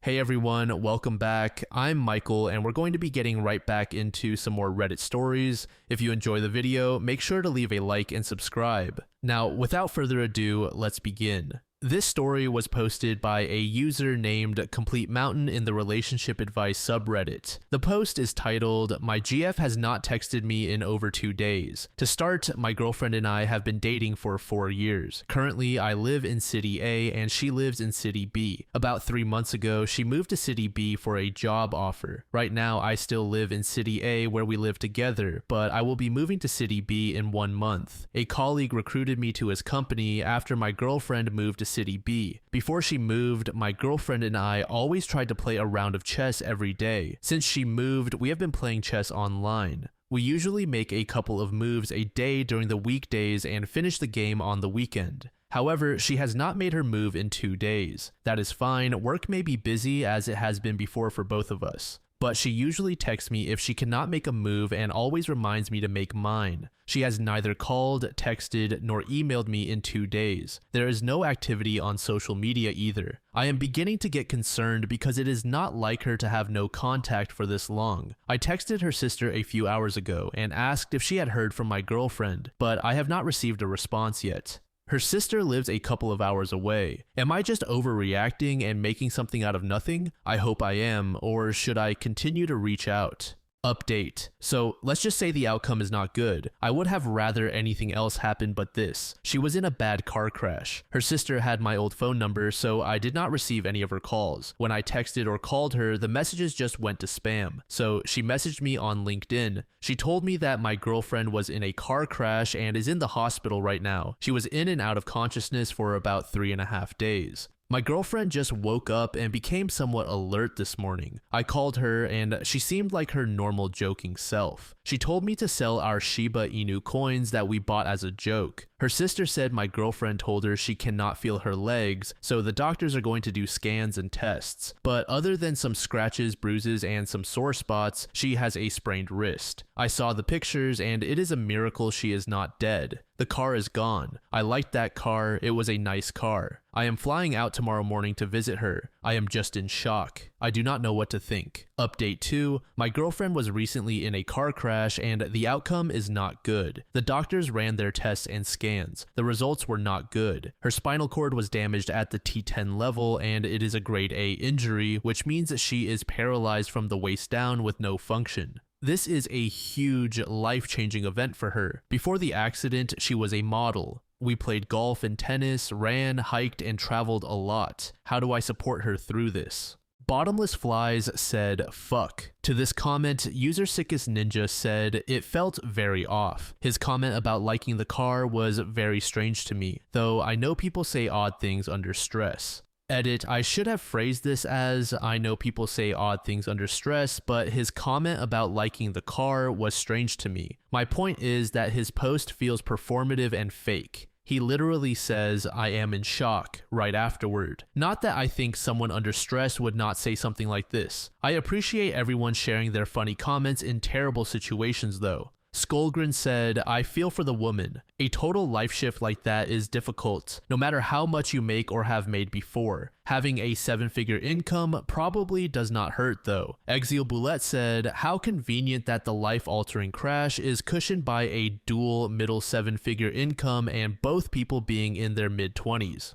Hey everyone, welcome back. I'm Michael and we're going to be getting right back into some more Reddit stories. If you enjoy the video, make sure to leave a like and subscribe. Now, without further ado, let's begin. This story was posted by a user named Complete Mountain in the Relationship Advice subreddit. The post is titled, "My GF has not texted me in over 2 days. To start, my girlfriend and I have been dating for 4 years. Currently, I live in City A and she lives in City B. About 3 months ago, she moved to City B for a job offer. Right now, I still live in City A where we live together, but I will be moving to City B in 1 month. A colleague recruited me to his company after my girlfriend moved to City B. Before she moved, my girlfriend and I always tried to play a round of chess every day. Since she moved, we have been playing chess online. We usually make a couple of moves a day during the weekdays and finish the game on the weekend. However, she has not made her move in 2 days. That is fine, work may be busy as it has been before for both of us. But she usually texts me if she cannot make a move and always reminds me to make mine. She has neither called, texted, nor emailed me in 2 days. There is no activity on social media either. I am beginning to get concerned because it is not like her to have no contact for this long. I texted her sister a few hours ago and asked if she had heard from my girlfriend, but I have not received a response yet. Her sister lives a couple of hours away. Am I just overreacting and making something out of nothing? I hope I am, or should I continue to reach out? Update. So let's just say the outcome is not good. I would have rather anything else happen but this. She was in a bad car crash. Her sister had my old phone number, so I did not receive any of her calls. When I texted or called her, the messages just went to spam. So she messaged me on LinkedIn. She told me that my girlfriend was in a car crash and is in the hospital right now. She was in and out of consciousness for about 3.5 days. My girlfriend just woke up and became somewhat alert this morning. I called her and she seemed like her normal joking self. She told me to sell our Shiba Inu coins that we bought as a joke. Her sister said my girlfriend told her she cannot feel her legs, so the doctors are going to do scans and tests. But other than some scratches, bruises, and some sore spots, she has a sprained wrist. I saw the pictures and it is a miracle she is not dead. The car is gone. I liked that car, it was a nice car. I am flying out tomorrow morning to visit her. I am just in shock. I do not know what to think. Update 2, my girlfriend was recently in a car crash and the outcome is not good. The doctors ran their tests and scans. The results were not good. Her spinal cord was damaged at the T10 level and it is a grade A injury, which means that she is paralyzed from the waist down with no function. This is a huge, life-changing event for her. Before the accident, she was a model. We played golf and tennis, ran, hiked, and traveled a lot. How do I support her through this? Bottomless Flies said, fuck. To this comment, user Sickest Ninja said, it felt very off. His comment about liking the car was very strange to me, though I know people say odd things under stress. Edit, I should have phrased this as, I know people say odd things under stress, but his comment about liking the car was strange to me. My point is that his post feels performative and fake. He literally says, I am in shock, right afterward. Not that I think someone under stress would not say something like this. I appreciate everyone sharing their funny comments in terrible situations though. Skullgrin said, I feel for the woman. A total life shift like that is difficult, no matter how much you make or have made before. Having a 7-figure income probably does not hurt though. Exil Boulette said, how convenient that the life-altering crash is cushioned by a dual middle 7-figure income and both people being in their mid-20s.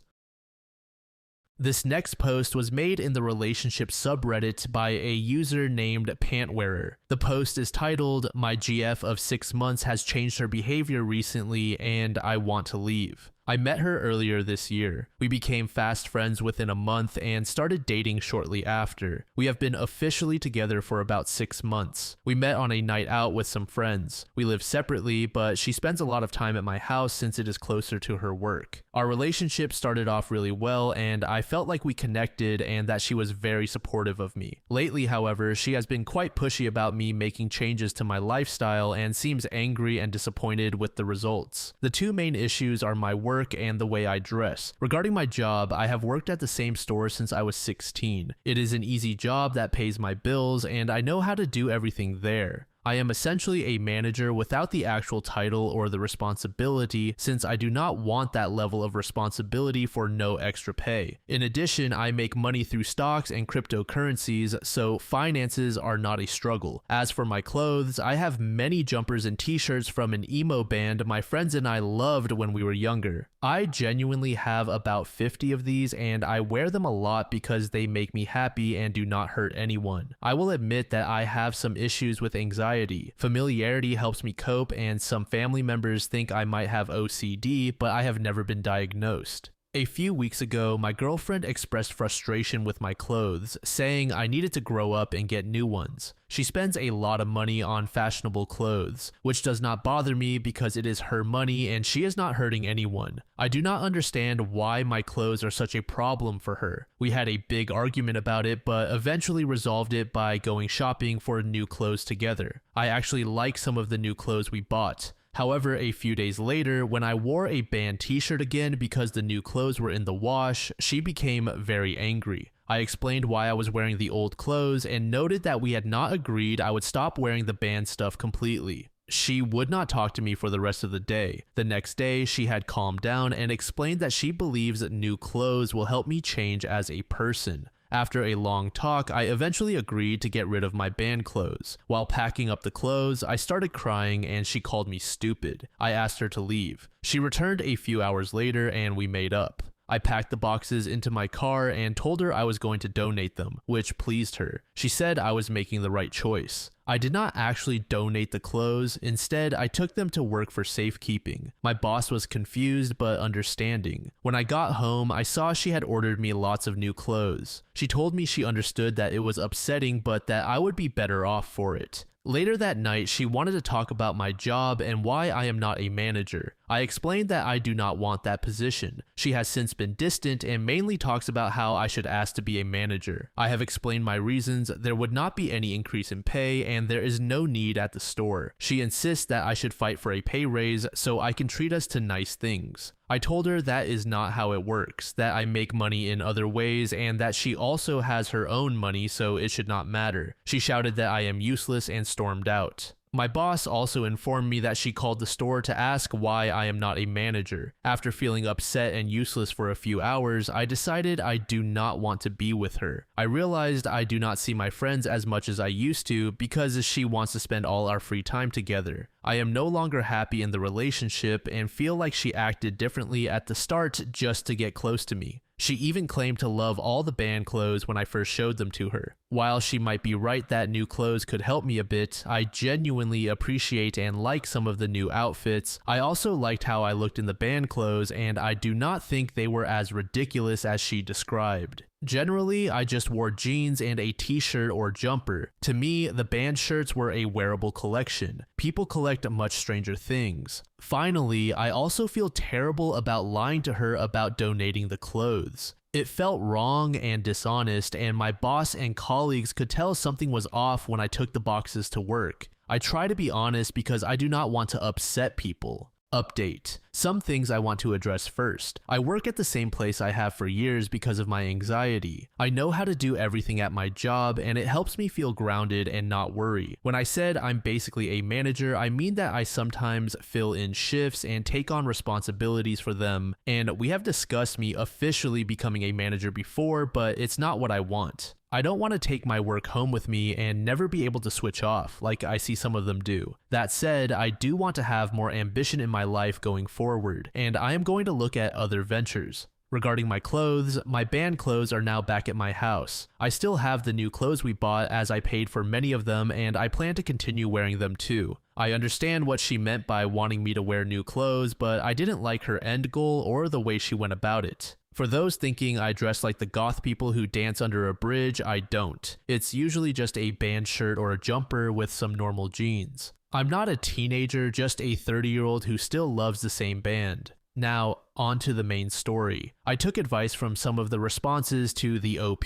This next post was made in the relationship subreddit by a user named Pantwearer. The post is titled, My GF of 6 months has changed her behavior recently and I want to leave. I met her earlier this year. We became fast friends within a month and started dating shortly after. We have been officially together for about 6 months. We met on a night out with some friends. We live separately, but she spends a lot of time at my house since it is closer to her work. Our relationship started off really well and I felt like we connected and that she was very supportive of me. Lately, however, she has been quite pushy about me making changes to my lifestyle and seems angry and disappointed with the results. The two main issues are my work and the way I dress. Regarding my job, I have worked at the same store since I was 16. It is an easy job that pays my bills and I know how to do everything there. I am essentially a manager without the actual title or the responsibility, since I do not want that level of responsibility for no extra pay. In addition, I make money through stocks and cryptocurrencies, so finances are not a struggle. As for my clothes, I have many jumpers and t-shirts from an emo band my friends and I loved when we were younger. I genuinely have about 50 of these, and I wear them a lot because they make me happy and do not hurt anyone. I will admit that I have some issues with anxiety. Familiarity helps me cope, and some family members think I might have OCD, but I have never been diagnosed. A few weeks ago, my girlfriend expressed frustration with my clothes, saying I needed to grow up and get new ones. She spends a lot of money on fashionable clothes, which does not bother me because it is her money and she is not hurting anyone. I do not understand why my clothes are such a problem for her. We had a big argument about it, but eventually resolved it by going shopping for new clothes together. I actually like some of the new clothes we bought. However, a few days later, when I wore a band t-shirt again because the new clothes were in the wash, she became very angry. I explained why I was wearing the old clothes and noted that we had not agreed I would stop wearing the band stuff completely. She would not talk to me for the rest of the day. The next day, she had calmed down and explained that she believes that new clothes will help me change as a person. After a long talk, I eventually agreed to get rid of my band clothes. While packing up the clothes, I started crying and she called me stupid. I asked her to leave. She returned a few hours later and we made up. I packed the boxes into my car and told her I was going to donate them, which pleased her. She said I was making the right choice. I did not actually donate the clothes. Instead, I took them to work for safekeeping. My boss was confused but understanding. When I got home, I saw she had ordered me lots of new clothes. She told me she understood that it was upsetting, but that I would be better off for it. Later that night, she wanted to talk about my job and why I am not a manager. I explained that I do not want that position. She has since been distant and mainly talks about how I should ask to be a manager. I have explained my reasons. There would not be any increase in pay and there is no need at the store. She insists that I should fight for a pay raise so I can treat us to nice things. I told her that is not how it works, that I make money in other ways and that she also has her own money, so it should not matter. She shouted that I am useless and stormed out. My boss also informed me that she called the store to ask why I am not a manager. After feeling upset and useless for a few hours, I decided I do not want to be with her. I realized I do not see my friends as much as I used to because she wants to spend all our free time together. I am no longer happy in the relationship and feel like she acted differently at the start just to get close to me. She even claimed to love all the band clothes when I first showed them to her. While she might be right that new clothes could help me a bit, I genuinely appreciate and like some of the new outfits. I also liked how I looked in the band clothes, and I do not think they were as ridiculous as she described. Generally, I just wore jeans and a t-shirt or jumper. To me, the band shirts were a wearable collection. People collect much stranger things. Finally, I also feel terrible about lying to her about donating the clothes. It felt wrong and dishonest, and my boss and colleagues could tell something was off when I took the boxes to work. I try to be honest because I do not want to upset people. Update. Some things I want to address first. I work at the same place I have for years because of my anxiety. I know how to do everything at my job and it helps me feel grounded and not worry. When I said I'm basically a manager, I mean that I sometimes fill in shifts and take on responsibilities for them, and we have discussed me officially becoming a manager before, but it's not what I want. I don't want to take my work home with me and never be able to switch off, like I see some of them do. That said, I do want to have more ambition in my life going forward, and I am going to look at other ventures. Regarding my clothes, my band clothes are now back at my house. I still have the new clothes we bought as I paid for many of them, and I plan to continue wearing them too. I understand what she meant by wanting me to wear new clothes, but I didn't like her end goal or the way she went about it. For those thinking I dress like the goth people who dance under a bridge, I don't. It's usually just a band shirt or a jumper with some normal jeans. I'm not a teenager, just a 30-year-old who still loves the same band. Now, on to the main story. I took advice from some of the responses to the OP.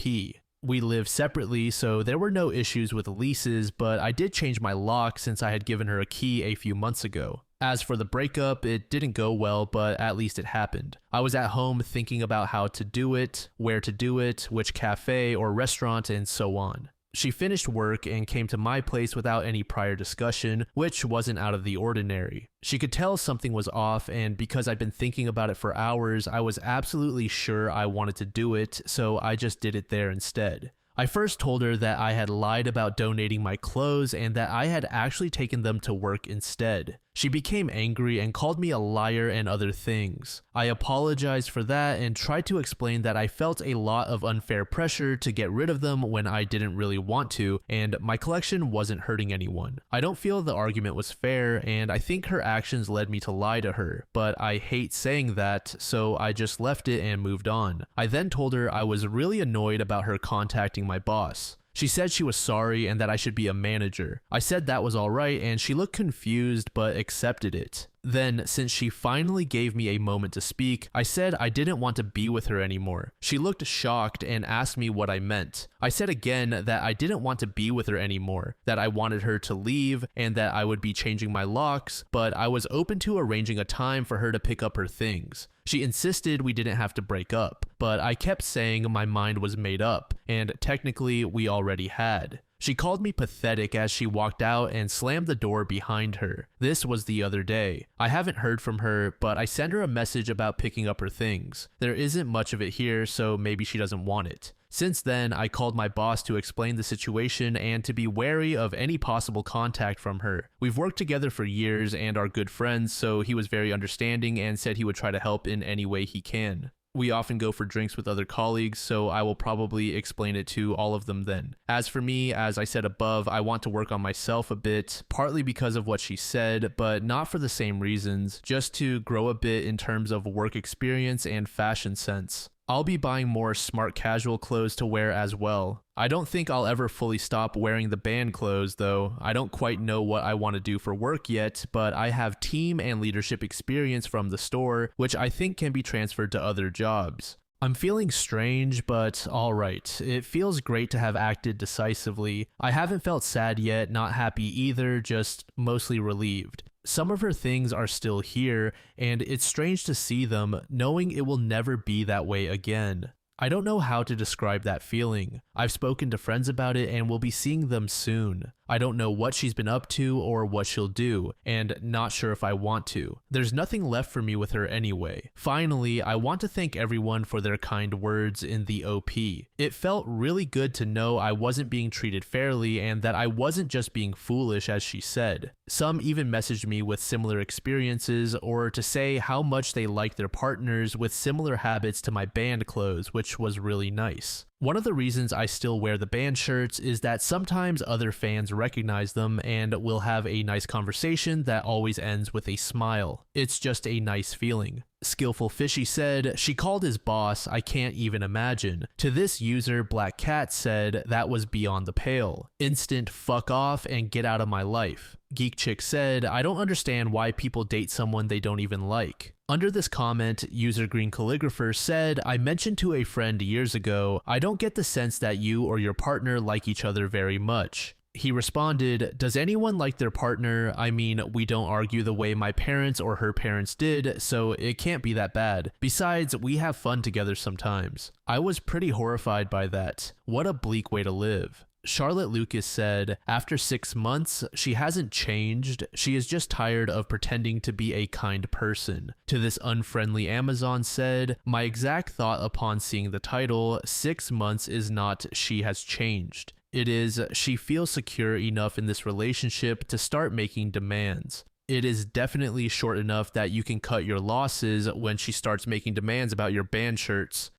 We live separately, so there were no issues with leases, but I did change my lock since I had given her a key a few months ago. As for the breakup, it didn't go well, but at least it happened. I was at home thinking about how to do it, where to do it, which cafe or restaurant, and so on. She finished work and came to my place without any prior discussion, which wasn't out of the ordinary. She could tell something was off, and because I'd been thinking about it for hours, I was absolutely sure I wanted to do it, so I just did it there instead. I first told her that I had lied about donating my clothes and that I had actually taken them to work instead. She became angry and called me a liar and other things. I apologized for that and tried to explain that I felt a lot of unfair pressure to get rid of them when I didn't really want to, and my collection wasn't hurting anyone. I don't feel the argument was fair, and I think her actions led me to lie to her, but I hate saying that, so I just left it and moved on. I then told her I was really annoyed about her contacting my boss. She said she was sorry and that I should be a manager. I said that was alright, and she looked confused but accepted it. Then, since she finally gave me a moment to speak, I said I didn't want to be with her anymore. She looked shocked and asked me what I meant. I said again that I didn't want to be with her anymore, that I wanted her to leave, and that I would be changing my locks, but I was open to arranging a time for her to pick up her things. She insisted we didn't have to break up, but I kept saying my mind was made up, and technically we already had. She called me pathetic as she walked out and slammed the door behind her. This was the other day. I haven't heard from her, but I sent her a message about picking up her things. There isn't much of it here, so maybe she doesn't want it. Since then, I called my boss to explain the situation and to be wary of any possible contact from her. We've worked together for years and are good friends, so he was very understanding and said he would try to help in any way he can. We often go for drinks with other colleagues, so I will probably explain it to all of them then. As for me, as I said above, I want to work on myself a bit, partly because of what she said, but not for the same reasons, just to grow a bit in terms of work experience and fashion sense. I'll be buying more smart casual clothes to wear as well. I don't think I'll ever fully stop wearing the band clothes though. I don't quite know what I want to do for work yet, but I have team and leadership experience from the store, which I think can be transferred to other jobs. I'm feeling strange, but alright. It feels great to have acted decisively. I haven't felt sad yet, not happy either, just mostly relieved. Some of her things are still here, and it's strange to see them, knowing it will never be that way again. I don't know how to describe that feeling. I've spoken to friends about it and will be seeing them soon. I don't know what she's been up to or what she'll do, and not sure if I want to. There's nothing left for me with her anyway. Finally, I want to thank everyone for their kind words in the OP. It felt really good to know I wasn't being treated fairly and that I wasn't just being foolish, as she said. Some even messaged me with similar experiences or to say how much they liked their partners with similar habits to my band clothes, which was really nice. One of the reasons I still wear the band shirts is that sometimes other fans recognize them and will have a nice conversation that always ends with a smile. It's just a nice feeling. Skillful Fishy said, she called his boss, I can't even imagine. To this user, Black Cat said, that was beyond the pale. Instant fuck off and get out of my life. Geek Chick said, I don't understand why people date someone they don't even like. Under this comment, user Green Calligrapher said, I mentioned to a friend years ago, I don't get the sense that you or your partner like each other very much. He responded, does anyone like their partner? I mean, we don't argue the way my parents or her parents did, so it can't be that bad. Besides, we have fun together sometimes. I was pretty horrified by that. What a bleak way to live. Charlotte Lucas said, after 6 months, she hasn't changed, she is just tired of pretending to be a kind person. To this unfriendly Amazon said, my exact thought upon seeing the title, 6 months is not she has changed. It is she feels secure enough in this relationship to start making demands. It is definitely short enough that you can cut your losses when she starts making demands about your band shirts.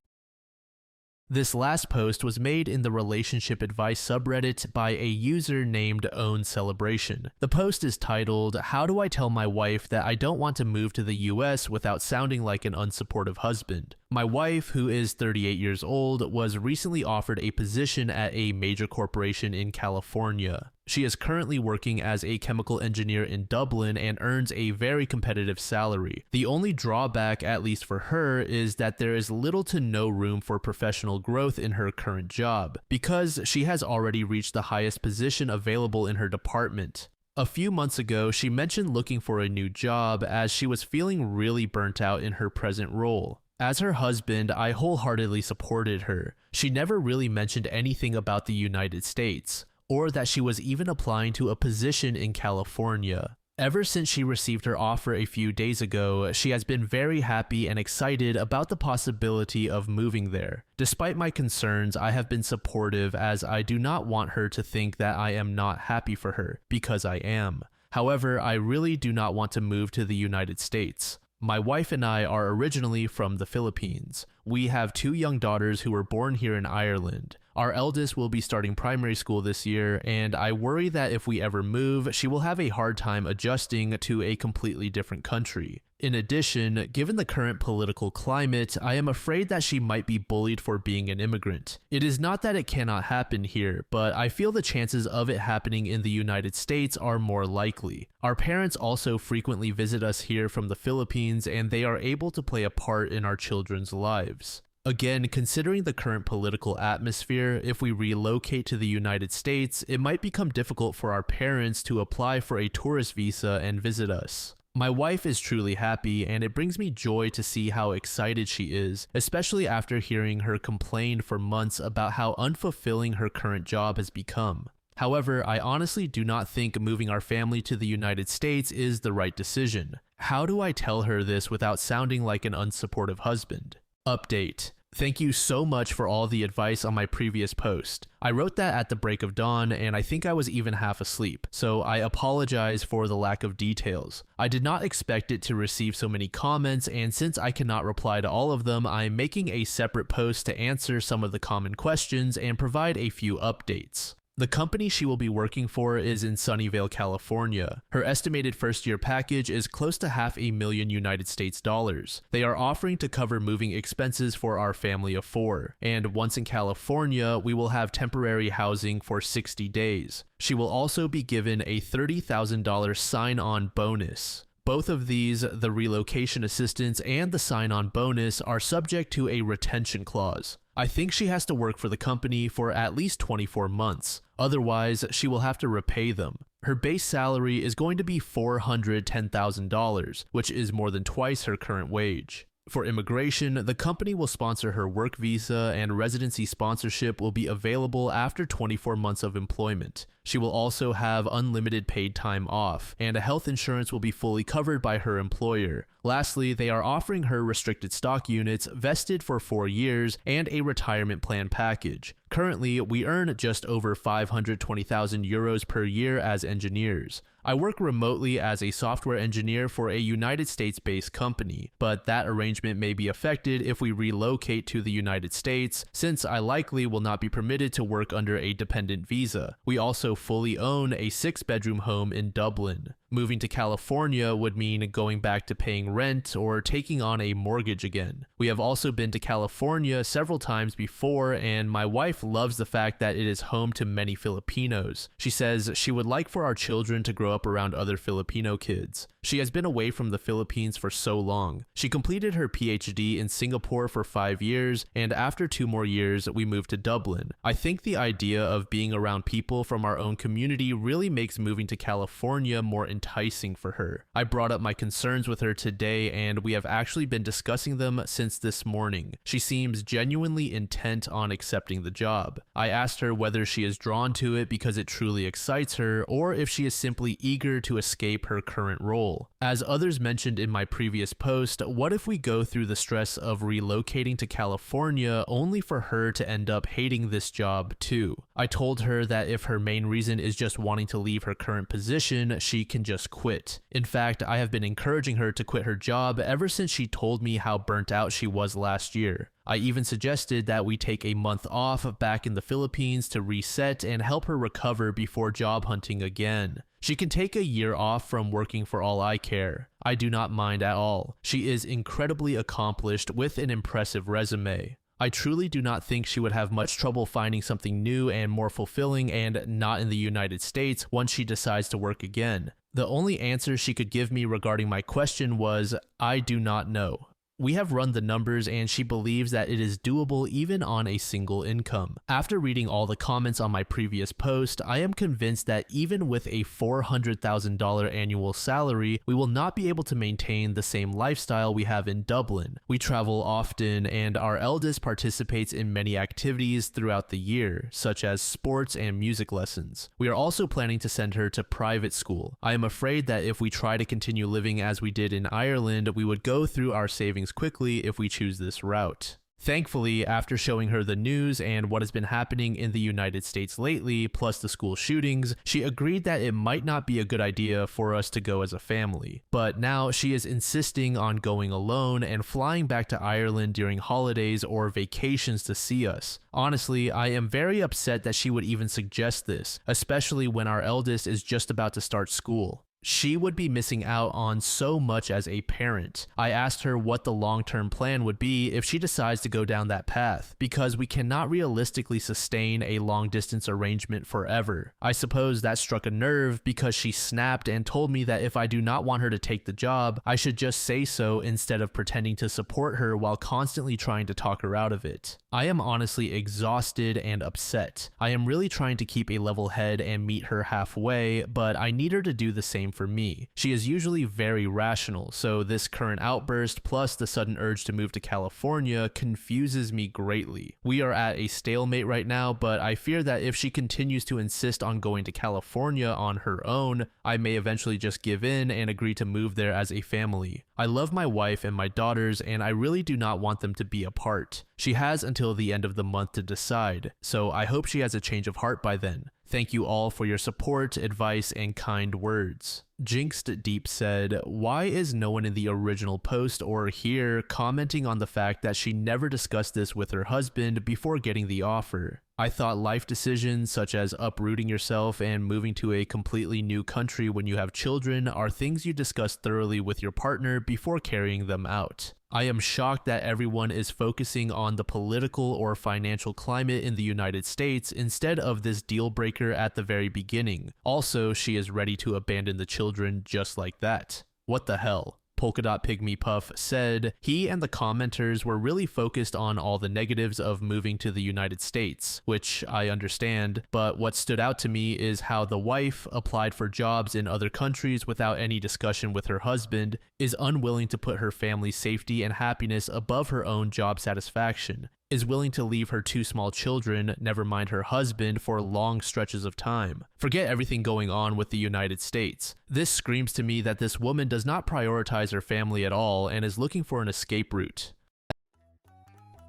This last post was made in the relationship advice subreddit by a user named Own Celebration. The post is titled, How do I tell my wife that I don't want to move to the US without sounding like an unsupportive husband? My wife, who is 38 years old, was recently offered a position at a major corporation in California. She is currently working as a chemical engineer in Dublin and earns a very competitive salary. The only drawback, at least for her, is that there is little to no room for professional growth in her current job, because she has already reached the highest position available in her department. A few months ago, she mentioned looking for a new job as she was feeling really burnt out in her present role. As her husband, I wholeheartedly supported her. She never really mentioned anything about the United States, or that she was even applying to a position in California. Ever since she received her offer a few days ago, she has been very happy and excited about the possibility of moving there. Despite my concerns, I have been supportive as I do not want her to think that I am not happy for her, because I am. However, I really do not want to move to the United States. My wife and I are originally from the Philippines. We have 2 young daughters who were born here in Ireland. Our eldest will be starting primary school this year, and I worry that if we ever move, she will have a hard time adjusting to a completely different country. In addition, given the current political climate, I am afraid that she might be bullied for being an immigrant. It is not that it cannot happen here, but I feel the chances of it happening in the United States are more likely. Our parents also frequently visit us here from the Philippines, and they are able to play a part in our children's lives. Again, considering the current political atmosphere, if we relocate to the United States, it might become difficult for our parents to apply for a tourist visa and visit us. My wife is truly happy, and it brings me joy to see how excited she is, especially after hearing her complain for months about how unfulfilling her current job has become. However, I honestly do not think moving our family to the United States is the right decision. How do I tell her this without sounding like an unsupportive husband? Update. Thank you so much for all the advice on my previous post. I wrote that at the break of dawn, and I think I was even half asleep, so I apologize for the lack of details. I did not expect it to receive so many comments, and since I cannot reply to all of them, I'm making a separate post to answer some of the common questions and provide a few updates. The company she will be working for is in Sunnyvale, California. Her estimated first-year package is close to $500,000 United States dollars. They are offering to cover moving expenses for our family of 4. And once in California, we will have temporary housing for 60 days. She will also be given a $30,000 sign-on bonus. Both of these, the relocation assistance and the sign-on bonus, are subject to a retention clause. I think she has to work for the company for at least 24 months. Otherwise, she will have to repay them. Her base salary is going to be $410,000, which is more than twice her current wage. For immigration, the company will sponsor her work visa, and residency sponsorship will be available after 24 months of employment. She will also have unlimited paid time off, and a health insurance will be fully covered by her employer. Lastly, they are offering her restricted stock units vested for 4 years and a retirement plan package. Currently, we earn just over 520,000 euros per year as engineers. I work remotely as a software engineer for a United States-based company, but that arrangement may be affected if we relocate to the United States, since I likely will not be permitted to work under a dependent visa. We also fully own a 6-bedroom home in Dublin. Moving to California would mean going back to paying rent or taking on a mortgage again. We have also been to California several times before, and my wife loves the fact that it is home to many Filipinos. She says she would like for our children to grow up around other Filipino kids. She has been away from the Philippines for so long. She completed her PhD in Singapore for 5 years, and after 2 more years, we moved to Dublin. I think the idea of being around people from our own community really makes moving to California more enticing for her. I brought up my concerns with her today, and we have actually been discussing them since this morning. She seems genuinely intent on accepting the job. I asked her whether she is drawn to it because it truly excites her, or if she is simply eager to escape her current role. As others mentioned in my previous post, what if we go through the stress of relocating to California only for her to end up hating this job too? I told her that if her main reason is just wanting to leave her current position, she can just quit. In fact, I have been encouraging her to quit her job ever since she told me how burnt out she was last year. I even suggested that we take a month off back in the Philippines to reset and help her recover before job hunting again. She can take a year off from working for all I care. I do not mind at all. She is incredibly accomplished with an impressive resume. I truly do not think she would have much trouble finding something new and more fulfilling and not in the United States once she decides to work again. The only answer she could give me regarding my question was, I do not know. We have run the numbers and she believes that it is doable even on a single income. After reading all the comments on my previous post, I am convinced that even with a $400,000 annual salary, we will not be able to maintain the same lifestyle we have in Dublin. We travel often and our eldest participates in many activities throughout the year, such as sports and music lessons. We are also planning to send her to private school. I am afraid that if we try to continue living as we did in Ireland, we would go through our savings quickly if we choose this route. Thankfully, after showing her the news and what has been happening in the United States lately, plus the school shootings, she agreed that it might not be a good idea for us to go as a family. But now she is insisting on going alone and flying back to Ireland during holidays or vacations to see us. Honestly, I am very upset that she would even suggest this, especially when our eldest is just about to start school. She would be missing out on so much as a parent. I asked her what the long-term plan would be if she decides to go down that path, because we cannot realistically sustain a long-distance arrangement forever. I suppose that struck a nerve because she snapped and told me that if I do not want her to take the job, I should just say so instead of pretending to support her while constantly trying to talk her out of it. I am honestly exhausted and upset. I am really trying to keep a level head and meet her halfway, but I need her to do the same for me. She is usually very rational, so this current outburst plus the sudden urge to move to California confuses me greatly. We are at a stalemate right now, but I fear that if she continues to insist on going to California on her own, I may eventually just give in and agree to move there as a family. I love my wife and my daughters, and I really do not want them to be apart. She has until the end of the month to decide, so I hope she has a change of heart by then. Thank you all for your support, advice, and kind words. Jinxed Deep said, why is no one in the original post or here commenting on the fact that she never discussed this with her husband before getting the offer? I thought life decisions such as uprooting yourself and moving to a completely new country when you have children are things you discuss thoroughly with your partner before carrying them out. I am shocked that everyone is focusing on the political or financial climate in the United States instead of this deal breaker at the very beginning. Also, she is ready to abandon the children just like that. What the hell? Polka Dot Pygmy Puff said he and the commenters were really focused on all the negatives of moving to the United States, which I understand, but what stood out to me is how the wife applied for jobs in other countries without any discussion with her husband, is unwilling to put her family's safety and happiness above her own job satisfaction, is willing to leave her 2 small children, never mind her husband, for long stretches of time. Forget everything going on with the United States. This screams to me that this woman does not prioritize her family at all and is looking for an escape route.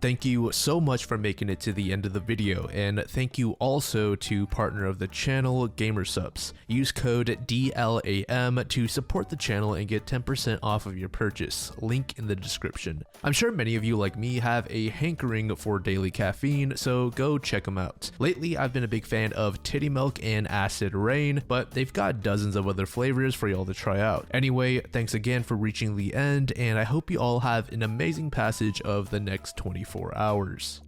Thank you so much for making it to the end of the video, and thank you also to partner of the channel, Gamersupps. Use code DLAM to support the channel and get 10% off of your purchase, link in the description. I'm sure many of you like me have a hankering for daily caffeine, so go check them out. Lately, I've been a big fan of Titty Milk and Acid Rain, but they've got dozens of other flavors for y'all to try out. Anyway, thanks again for reaching the end, and I hope you all have an amazing passage of the next 24 hours.